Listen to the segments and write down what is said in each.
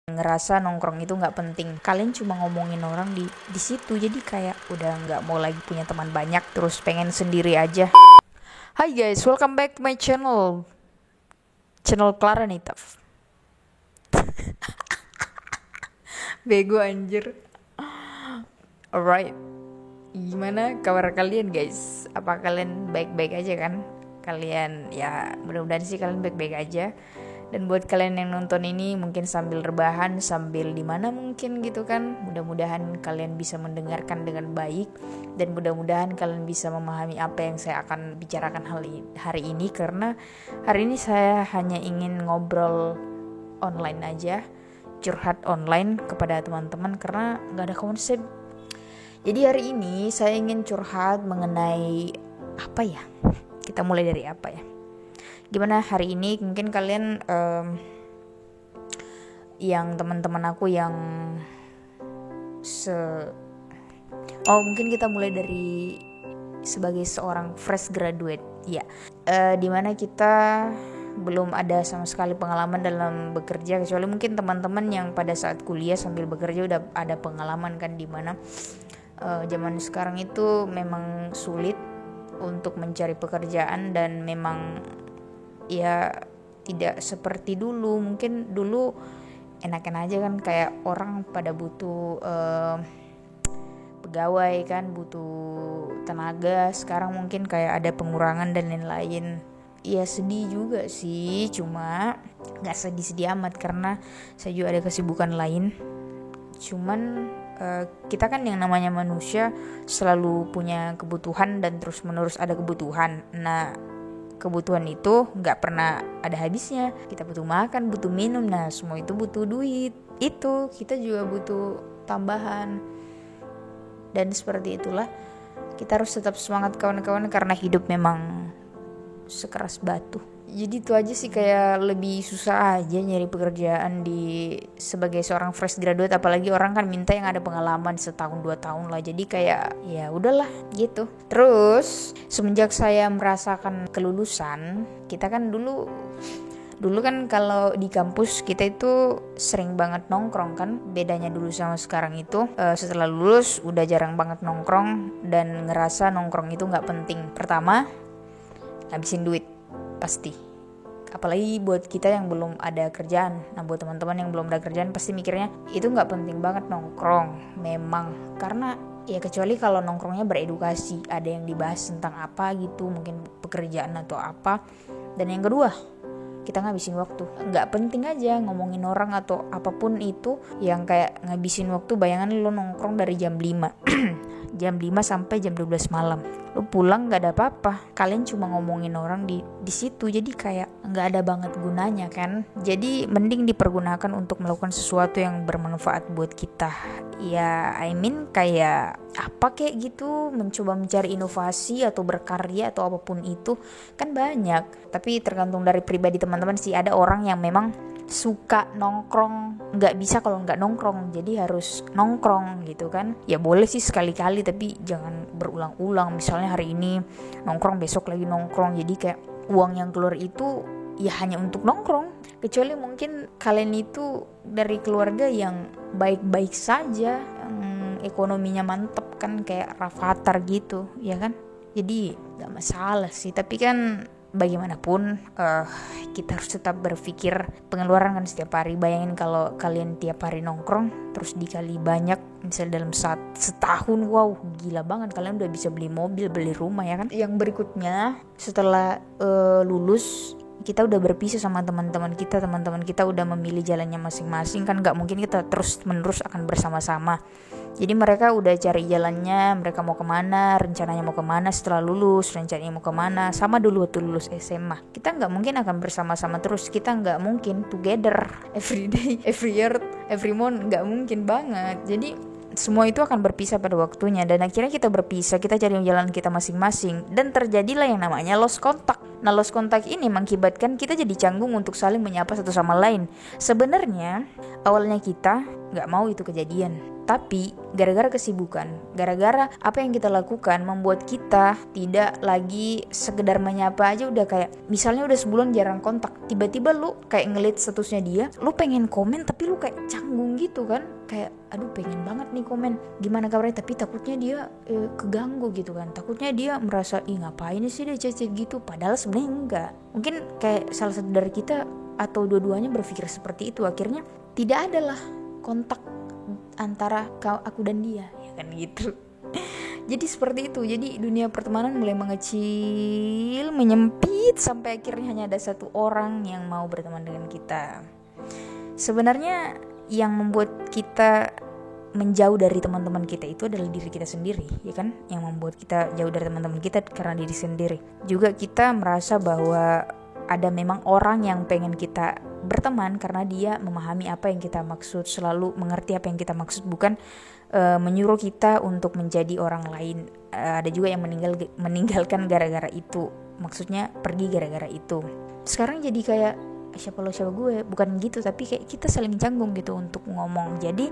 ngerasa nongkrong itu nggak penting. Kalian cuma ngomongin orang di situ, jadi kayak udah nggak mau lagi punya teman banyak, terus pengen sendiri aja. Hai guys, welcome back to my channel Clara Nitaf. Bego anjir. Alright, gimana kabar kalian guys? Apa kalian baik-baik aja kan? Kalian ya mudah-mudahan sih kalian baik-baik aja. Dan buat kalian yang nonton ini mungkin sambil rebahan, sambil dimana mungkin gitu kan, mudah-mudahan kalian bisa mendengarkan dengan baik. Dan mudah-mudahan kalian bisa memahami apa yang saya akan bicarakan hari ini. Karena hari ini saya hanya ingin ngobrol online aja, curhat online kepada teman-teman karena gak ada konsep. Jadi hari ini saya ingin curhat mengenai apa ya? Kita mulai dari apa ya? Gimana hari ini? Mungkin kalian yang teman-teman aku yang mungkin kita mulai dari sebagai seorang fresh graduate ya, dimana kita belum ada sama sekali pengalaman dalam bekerja, kecuali mungkin teman-teman yang pada saat kuliah sambil bekerja udah ada pengalaman kan, dimana zaman sekarang itu memang sulit untuk mencari pekerjaan dan memang ya tidak seperti dulu. Mungkin dulu enakan aja kan, kayak orang pada butuh pegawai kan, butuh tenaga. Sekarang mungkin kayak ada pengurangan dan lain-lain. Ya sedih juga sih, cuma gak sedih-sedih amat karena saya juga ada kesibukan lain. Cuman kita kan yang namanya manusia selalu punya kebutuhan dan terus menerus ada kebutuhan. Nah, kebutuhan itu gak pernah ada habisnya. Kita butuh makan, butuh minum, nah semua itu butuh duit. Itu kita juga butuh tambahan. Dan seperti itulah, kita harus tetap semangat kawan-kawan, karena hidup memang sekeras batu. Jadi itu aja sih, kayak lebih susah aja nyari pekerjaan sebagai seorang fresh graduate, apalagi orang kan minta yang ada pengalaman setahun 2 tahun lah. Jadi kayak ya udahlah gitu. Terus semenjak saya merasakan kelulusan, kita kan dulu kan kalau di kampus kita itu sering banget nongkrong kan. Bedanya dulu sama sekarang itu, setelah lulus udah jarang banget nongkrong dan ngerasa nongkrong itu nggak penting. Pertama, habisin duit pasti, apalagi buat kita yang belum ada kerjaan. Nah, buat teman-teman yang belum ada kerjaan pasti mikirnya itu nggak penting banget nongkrong. Memang, karena ya kecuali kalau nongkrongnya beredukasi, ada yang dibahas tentang apa gitu, mungkin pekerjaan atau apa. Dan yang kedua, kita ngabisin waktu. Nggak penting aja ngomongin orang atau apapun itu yang kayak ngabisin waktu. Bayangan lo nongkrong dari jam 5 jam 5 sampai jam 12 malam, lo pulang nggak ada apa-apa, kalian cuma ngomongin orang di situ. Jadi kayak nggak ada banget gunanya kan. Jadi mending dipergunakan untuk melakukan sesuatu yang bermanfaat buat kita. Ya kayak apa kayak gitu, mencoba mencari inovasi atau berkarya atau apapun itu kan banyak. Tapi tergantung dari pribadi teman-teman sih. Ada orang yang memang suka nongkrong, nggak bisa kalau nggak nongkrong, jadi harus nongkrong gitu kan. Ya boleh sih sekali-kali, tapi jangan berulang-ulang. Misalnya hari ini nongkrong, besok lagi nongkrong, jadi kayak uang yang keluar itu ya hanya untuk nongkrong. Kecuali mungkin kalian itu dari keluarga yang baik-baik saja, yang ekonominya mantep kan, kayak Rafathar gitu ya kan, jadi nggak masalah sih. Tapi kan bagaimanapun kita harus tetap berpikir pengeluaran kan setiap hari. Bayangin kalau kalian tiap hari nongkrong terus dikali banyak, misalnya dalam setahun, wow gila banget, kalian udah bisa beli mobil, beli rumah ya kan. Yang berikutnya setelah lulus, kita udah berpisah sama teman-teman kita udah memilih jalannya masing-masing kan. Gak mungkin kita terus menerus akan bersama-sama. Jadi mereka udah cari jalannya, mereka mau kemana, rencananya mau kemana setelah lulus, rencananya mau kemana. Sama dulu waktu lulus SMA, kita gak mungkin akan bersama-sama terus. Kita gak mungkin together every day, every year, every month, gak mungkin banget. Jadi semua itu akan berpisah pada waktunya. Dan akhirnya kita berpisah, kita cari jalan kita masing-masing. Dan terjadilah yang namanya lost contact. Nah, lost contact ini mengakibatkan kita jadi canggung untuk saling menyapa satu sama lain. Sebenarnya awalnya kita gak mau itu kejadian, tapi gara-gara kesibukan, gara-gara apa yang kita lakukan membuat kita tidak lagi sekedar menyapa aja udah kayak, misalnya udah sebulan jarang kontak, tiba-tiba lu kayak ngeliat statusnya dia, lu pengen komen tapi lu kayak canggung gitu kan, kayak aduh pengen banget nih komen gimana kabarnya, tapi takutnya dia keganggu gitu kan, takutnya dia merasa ih ngapain sih dia chat gitu, padahal sebenarnya enggak. Mungkin kayak salah satu dari kita atau dua-duanya berpikir seperti itu, akhirnya tidak adalah kontak antara aku dan dia, ya kan gitu. Jadi seperti itu. Jadi dunia pertemanan mulai mengecil, menyempit sampai akhirnya hanya ada satu orang yang mau berteman dengan kita. Sebenarnya yang membuat kita menjauh dari teman-teman kita itu adalah diri kita sendiri, ya kan? Yang membuat kita jauh dari teman-teman kita karena diri sendiri. Juga kita merasa bahwa ada memang orang yang pengen kita berteman karena dia memahami apa yang kita maksud, selalu mengerti apa yang kita maksud, bukan menyuruh kita untuk menjadi orang lain. Ada juga yang meninggalkan gara-gara itu, maksudnya pergi gara-gara itu. Sekarang jadi kayak siapa gue, bukan gitu, tapi kayak kita saling canggung gitu untuk ngomong. Jadi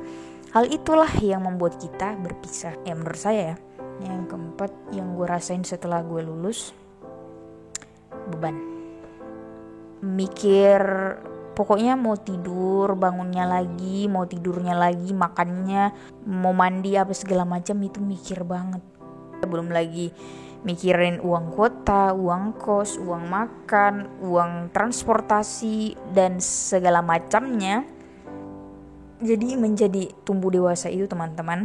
hal itulah yang membuat kita berpisah, ya menurut saya ya. Yang keempat yang gue rasain setelah gue lulus, beban. Mikir, pokoknya mau tidur, bangunnya lagi, mau tidurnya lagi, makannya, mau mandi apa segala macam itu mikir banget. Belum lagi mikirin uang kuota, uang kos, uang makan, uang transportasi dan segala macamnya. Jadi menjadi tumbuh dewasa itu teman-teman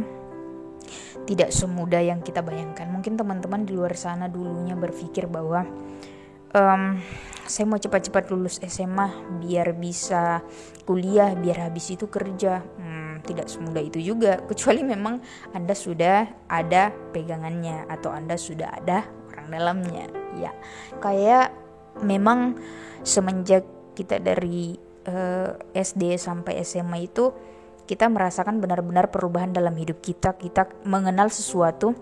tidak semudah yang kita bayangkan. Mungkin teman-teman di luar sana dulunya berpikir bahwa saya mau cepat-cepat lulus SMA biar bisa kuliah, biar habis itu kerja. Tidak semudah itu juga, kecuali memang Anda sudah ada pegangannya atau Anda sudah ada orang dalamnya. Ya, kayak memang semenjak kita dari SD sampai SMA itu kita merasakan benar-benar perubahan dalam hidup kita. Kita mengenal sesuatu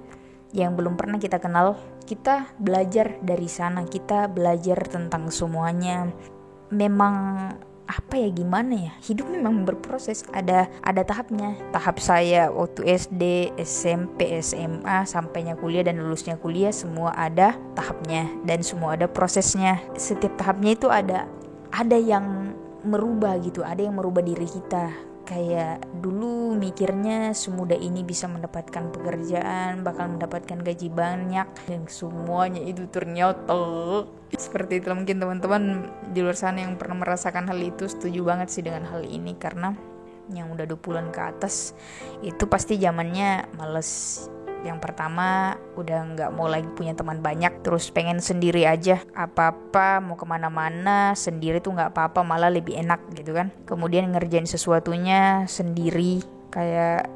yang belum pernah kita kenal. Kita belajar dari sana, kita belajar tentang semuanya. Memang apa ya, gimana ya, hidup memang berproses, ada tahapnya. Tahap saya waktu SD, SMP, SMA sampainya kuliah dan lulusnya kuliah, semua ada tahapnya dan semua ada prosesnya. Setiap tahapnya itu ada yang merubah gitu, ada yang merubah diri kita. Kayak dulu mikirnya semudah ini bisa mendapatkan pekerjaan, bakal mendapatkan gaji banyak, dan semuanya itu ternyata seperti itu. Mungkin teman-teman di luar sana yang pernah merasakan hal itu setuju banget sih dengan hal ini, karena yang udah 20-an ke atas itu pasti zamannya males. Yang pertama udah gak mau lagi punya teman banyak, terus pengen sendiri aja, apa-apa mau kemana-mana sendiri tuh gak apa-apa, malah lebih enak gitu kan. Kemudian ngerjain sesuatunya sendiri, kayak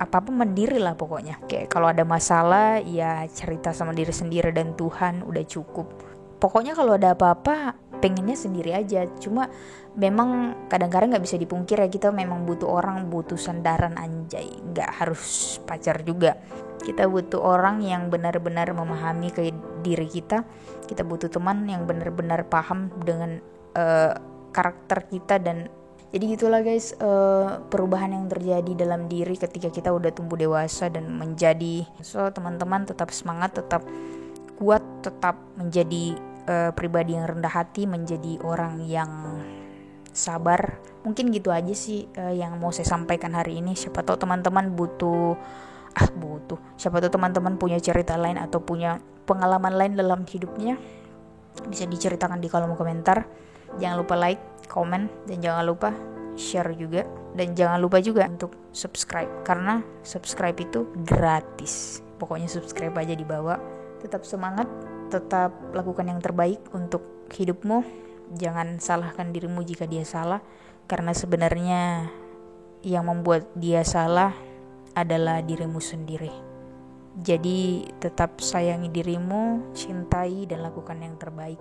apa-apa mandiri lah pokoknya. Kayak kalau ada masalah ya cerita sama diri sendiri dan Tuhan, udah cukup. Pokoknya kalau ada apa-apa pengennya sendiri aja. Cuma memang kadang-kadang gak bisa dipungkir ya, kita memang butuh orang, butuh sandaran, anjay. Gak harus pacar juga. Kita butuh orang yang benar-benar memahami ke diri kita. Kita butuh teman yang benar-benar paham dengan karakter kita. Dan jadi gitulah guys, perubahan yang terjadi dalam diri ketika kita udah tumbuh dewasa dan menjadi. So teman-teman tetap semangat, tetap kuat, tetap menjadi pribadi yang rendah hati, menjadi orang yang sabar. Mungkin gitu aja sih yang mau saya sampaikan hari ini. Siapa tahu teman-teman siapa tahu teman-teman punya cerita lain atau punya pengalaman lain dalam hidupnya, bisa diceritakan di kolom komentar. Jangan lupa like, komen, dan jangan lupa share juga. Dan jangan lupa juga untuk subscribe, karena subscribe itu gratis. Pokoknya subscribe aja di bawah. Tetap semangat, tetap lakukan yang terbaik untuk hidupmu. Jangan salahkan dirimu jika dia salah, karena sebenarnya yang membuat dia salah adalah dirimu sendiri. Jadi tetap sayangi dirimu, cintai dan lakukan yang terbaik.